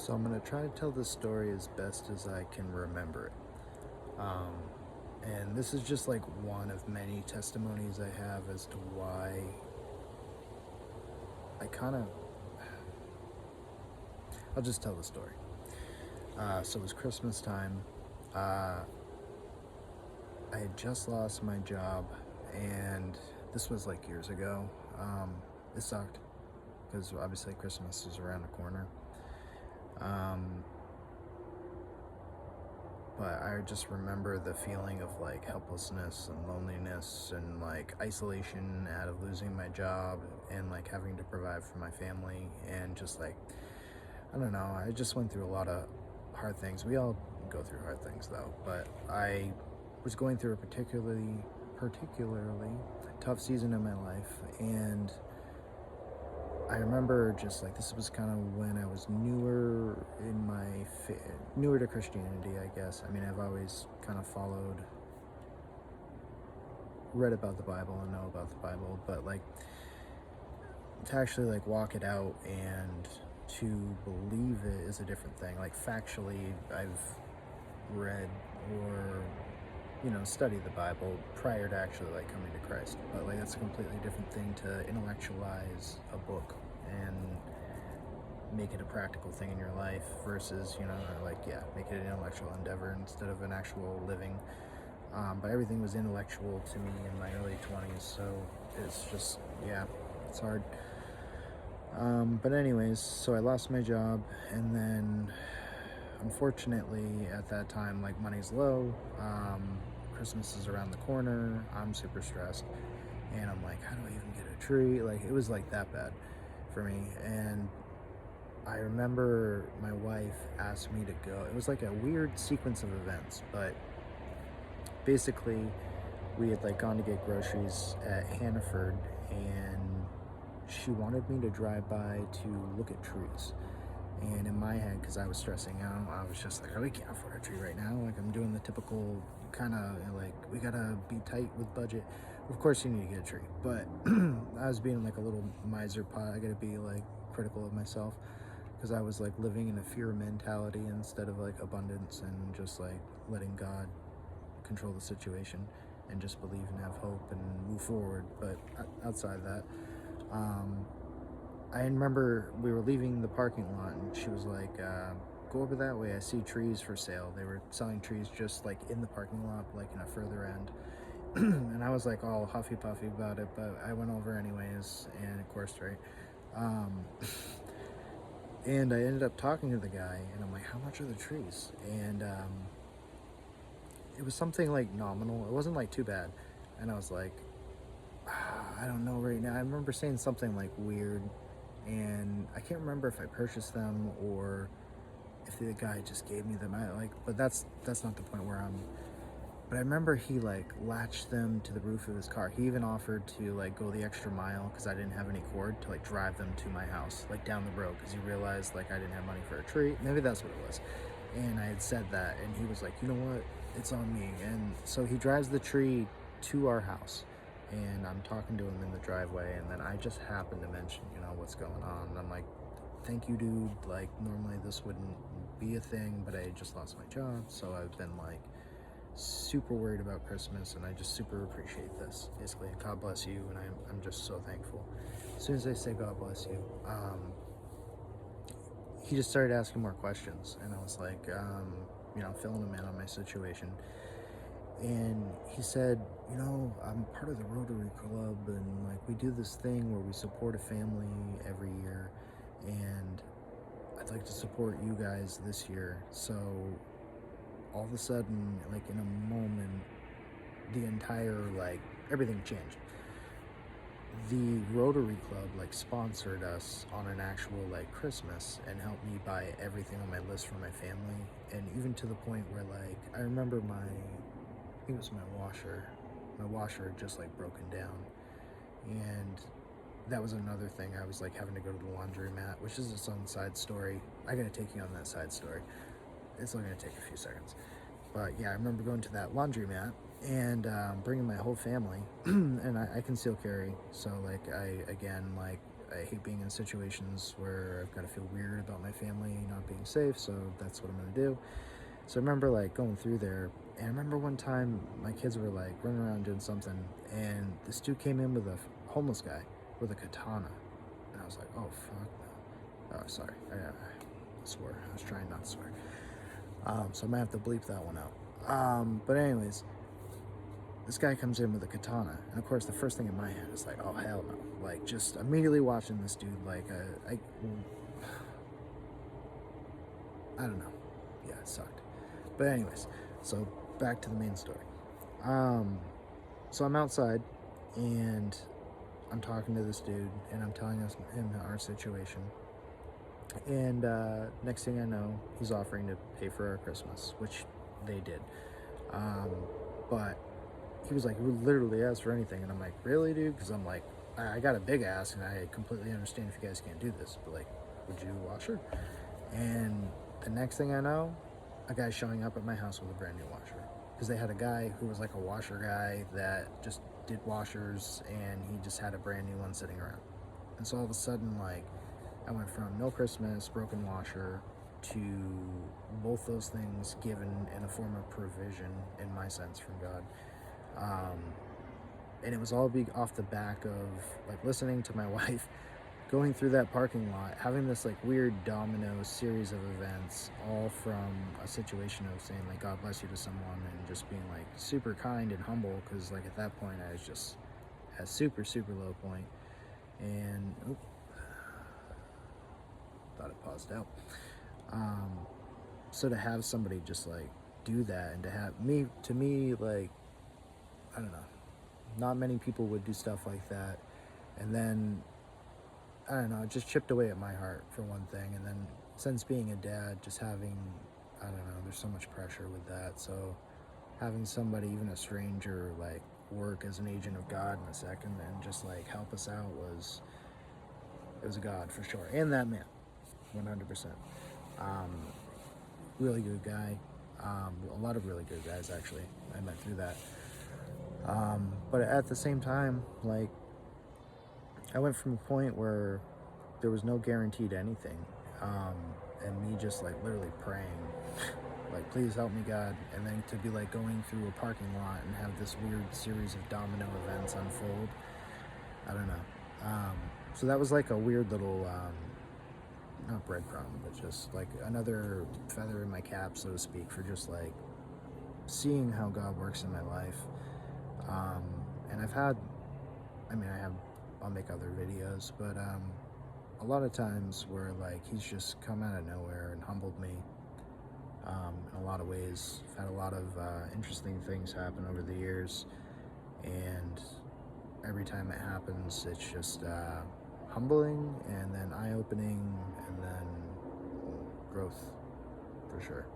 So I'm going to try to tell this story as best as I can remember it. And this is just like one of many testimonies I have as to why I kind of, I'll just tell the story. So it was Christmas time. Uh, I had just lost my job, and this was like years ago. It sucked because obviously Christmas is around the corner. Um, but I just remember the feeling of like helplessness and loneliness and like isolation out of losing my job and like having to provide for my family and just like, I don't know, I just went through a lot of hard things. We all go through hard things though, but I was going through a particularly tough season in my life. And I remember just like this was kind of when I was newer in my newer to Christianity, I guess. I mean, I've always kind of read about the Bible and know about the Bible, but like to actually like walk it out and to believe it is a different thing. Like factually, I've read or study the Bible prior to actually like coming to Christ. But like that's a completely different thing to intellectualize a book and make it a practical thing in your life versus, make it an intellectual endeavor instead of an actual living. But everything was intellectual to me in my early 20s, so it's just, yeah, it's hard. But anyways, so I lost my job, and then unfortunately at that time, like money's low, Christmas is around the corner, I'm super stressed, and I'm like, how do I even get a tree? Like, it was like that bad for me. And I remember my wife asked me to go. It was like a weird sequence of events, but basically we had like gone to get groceries at Hannaford, and she wanted me to drive by to look at trees. And in my head, because I was stressing out, I was just like, oh, we can't afford a tree right now. Like, I'm doing the typical kind of like, we gotta be tight with budget. Of course, you need to get a tree. But I was being like a little miser pot. I gotta be like critical of myself because I was like living in a fear mentality instead of like abundance and just like letting God control the situation and just believe and have hope and move forward. But outside of that, I remember we were leaving the parking lot and she was like, go over that way. I see trees for sale. They were selling trees just like in the parking lot, like in a further end. And I was like all huffy puffy about it, but I went over anyways. And of course, right. Um, and I ended up talking to the guy and I'm like, how much are the trees? And, it was something like nominal. It wasn't like too bad. And I was like, I don't know right now. I remember saying something like weird, and I can't remember if I purchased them or if the guy just gave me them. But that's not the point where I'm. But I remember he like latched them to the roof of his car. He even offered to like go the extra mile because I didn't have any cord to like drive them to my house, like down the road, because he realized like I didn't have money for a tree. Maybe that's what it was. And I had said that, and he was like, you know what? It's on me. And so he drives the tree to our house, and I'm talking to him in the driveway, and then I just happened to mention, what's going on. And I'm like, thank you, dude. Like, normally this wouldn't be a thing, but I just lost my job, so I've been like super worried about Christmas, and I just super appreciate this. Basically, God bless you, and I'm just so thankful. As soon as I say God bless you, he just started asking more questions, and I was like, filling him in on my situation. And he said, I'm part of the Rotary Club, and like we do this thing where we support a family every year, and I'd like to support you guys this year. So all of a sudden, like in a moment, the entire like everything changed. The Rotary Club like sponsored us on an actual like Christmas and helped me buy everything on my list for my family. And even to the point where like I remember I think it was my washer had just like broken down. And that was another thing. I was like having to go to the laundromat, which is its own side story. I gotta take you on that side story. It's only gonna take a few seconds. But yeah, I remember going to that laundromat and bringing my whole family, and I conceal carry. So like I hate being in situations where I've got to feel weird about my family not being safe, so that's what I'm going to do. So I remember like going through there, and I remember one time my kids were like running around doing something, and this dude came in with a homeless guy with a katana, and I was like, oh fuck no. Oh, sorry, I swore. I was trying not to swear. So I might have to bleep that one out. But anyways, this guy comes in with a katana, and of course the first thing in my head is like, oh hell no. Like, just immediately watching this dude, like, I don't know. Yeah, it sucked. But anyways, so back to the main story. So I'm outside, and I'm talking to this dude, and I'm telling him our situation. And next thing I know, he's offering to pay for our Christmas, which they did. But he was like, he would literally ask for anything. And I'm like, really, dude? Because I'm like, I got a big ass, and I completely understand if you guys can't do this. But like, would you wash her? And the next thing I know, a guy's showing up at my house with a brand new washer. Because they had a guy who was like a washer guy that just did washers, and he just had a brand new one sitting around. And so all of a sudden, like, I went from no Christmas, broken washer, to both those things given in a form of provision, in my sense, from God. And it was all off the back of like listening to my wife going through that parking lot, having this like weird domino series of events, all from a situation of saying like God bless you to someone, and just being like super kind and humble, because like at that point I was just at a super low point. And thought it paused out. So to have somebody just like do that, and to have to me, like, I don't know, not many people would do stuff like that. And then, I don't know, it just chipped away at my heart, for one thing. And then since being a dad, just having, I don't know, there's so much pressure with that. So having somebody, even a stranger, like work as an agent of God in a second and just like help us out it was a God for sure. And that man, 100%. Really good guy. A lot of really good guys, actually, I met through that. But at the same time, like, I went from a point where there was no guarantee to anything, and me just like literally praying, like, please help me, God, and then to be like going through a parking lot and have this weird series of domino events unfold. I don't know. So that was like a weird little, not breadcrumb, but just like another feather in my cap, so to speak, for just like seeing how God works in my life. And I'll make other videos, but a lot of times where like he's just come out of nowhere and humbled me in a lot of ways. I've had a lot of interesting things happen over the years, and every time it happens, it's just humbling, and then eye-opening, and then growth, for sure.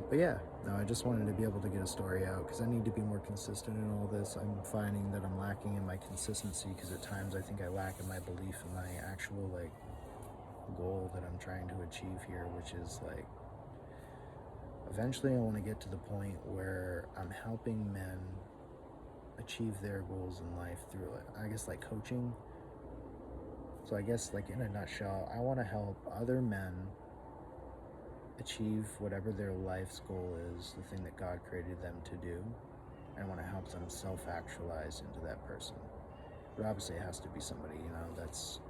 But yeah, no, I just wanted to be able to get a story out, because I need to be more consistent in all this. I'm finding that I'm lacking in my consistency, because at times I think I lack in my belief in my actual like goal that I'm trying to achieve here, which is like, eventually I want to get to the point where I'm helping men achieve their goals in life through, I guess, like coaching. So I guess, like, in a nutshell, I want to help other men achieve whatever their life's goal is, the thing that God created them to do. I want to help them self-actualize into that person. But obviously it has to be somebody, that's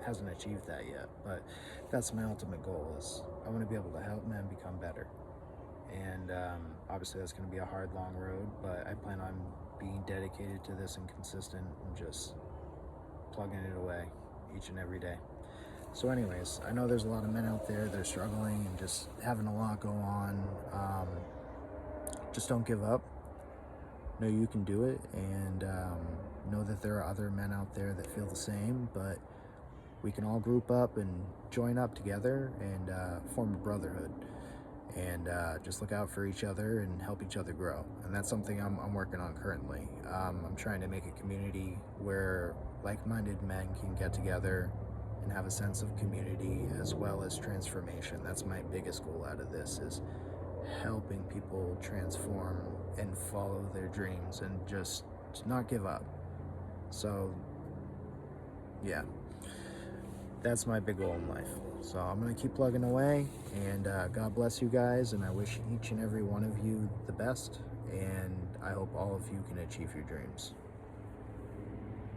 hasn't achieved that yet. But that's my ultimate goal, is I want to be able to help men become better. And obviously that's going to be a hard, long road, but I plan on being dedicated to this and consistent, and just plugging it away each and every day. So anyways, I know there's a lot of men out there that are struggling and just having a lot go on. Just don't give up. Know you can do it, and know that there are other men out there that feel the same, but we can all group up and join up together and form a brotherhood, and just look out for each other and help each other grow. And that's something I'm working on currently. I'm trying to make a community where like-minded men can get together and have a sense of community as well as transformation. That's my biggest goal out of this, is helping people transform and follow their dreams and just not give up. So Yeah, that's my big goal in life. So I'm going to keep plugging away, and God bless you guys, and I wish each and every one of you the best, and I hope all of you can achieve your dreams.